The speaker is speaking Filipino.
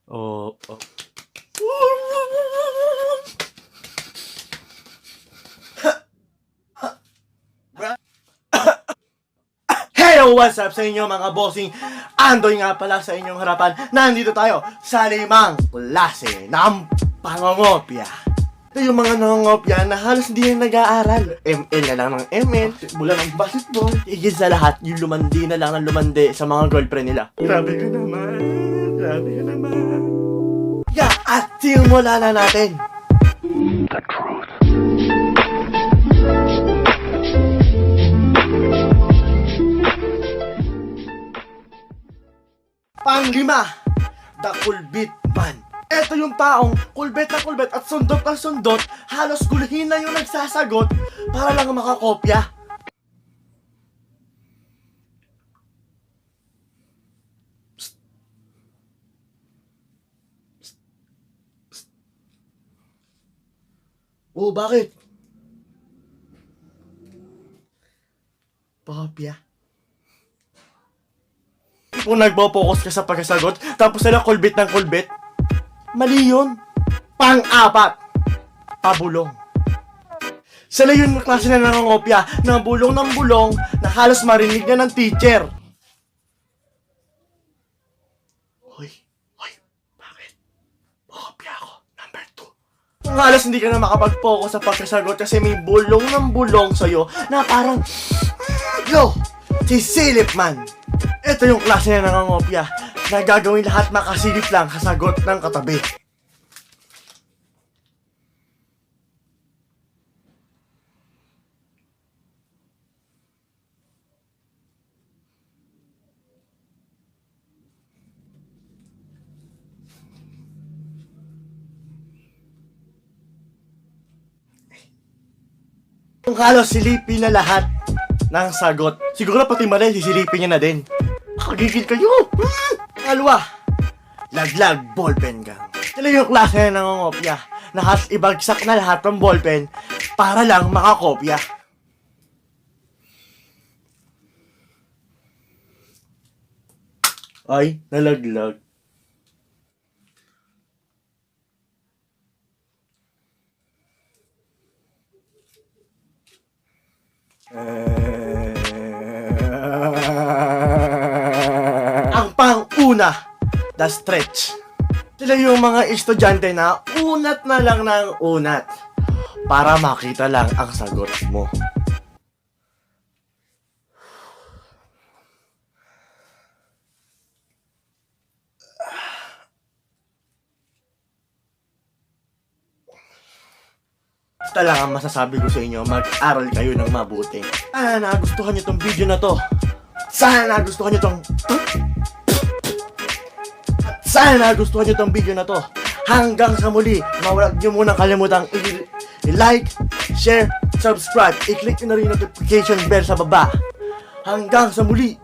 Oh, oh. Hello, what's up sa inyo mga bossing? Andoy nga pala sa inyong harapan. Nandito tayo sa 5 klase ng pangongopya. Ito yung mga nangongopya na halos hindi na nag-aaral. ML na lang ng ML, mula ng basketball. Higit sa lahat, yung lumandi na lang ng lumandi sa mga girlfriend nila. Grabe ka naman. Grabe ka naman. Yeah, at simula na natin. The truth. Pang-5, the Kulbit Man. Ito yung taong kulbet na kulbet at sundot na sundot, halos guluhin na yung nagsasagot para lang makakopya. Psst. Psst. Psst. Oh, bakit? Pakopya. Kung nagpo-focus ka sa pagkasagot, tapos sila kulbit ng kulbit, mali yun. Pang-4, pabulong. Sila yung klase na nangongopya ng bulong na halos marinig na ng teacher. Hoy, bakit? Pakopya ako, number 2. Kung halos hindi ka na makapag-focus sa pagkasagot kasi may bulong sa'yo na parang, yo, si Silip Man. Ito yung klase na nangongopya na gagawin lahat makasilip lang sa sagot ng katabi. Kung halos silipin na lahat ng sagot, siguro pati mali sisilipin niya na din. Kagigil kayo! Alwa, laglag ballpen gang. Sila yung klase na nangongopya na halos ibagsak na lahat ng ballpen para lang makakopya. Ay, nalaglag. Ang pang-una, the stretch. Sila yung mga estudyante na unat na lang ng unat para makita lang ang sagot mo. Basta lang ang masasabi ko sa inyo, mag-aral kayo ng mabuti. Sana nagustuhan nyo tong video na to. Sana nagustuhan nyo tong video na to. Hanggang sa muli, huwag nyo munang kalimutang i-like, share, subscribe. I-click nyo na rin yung notification bell sa baba. Hanggang sa muli.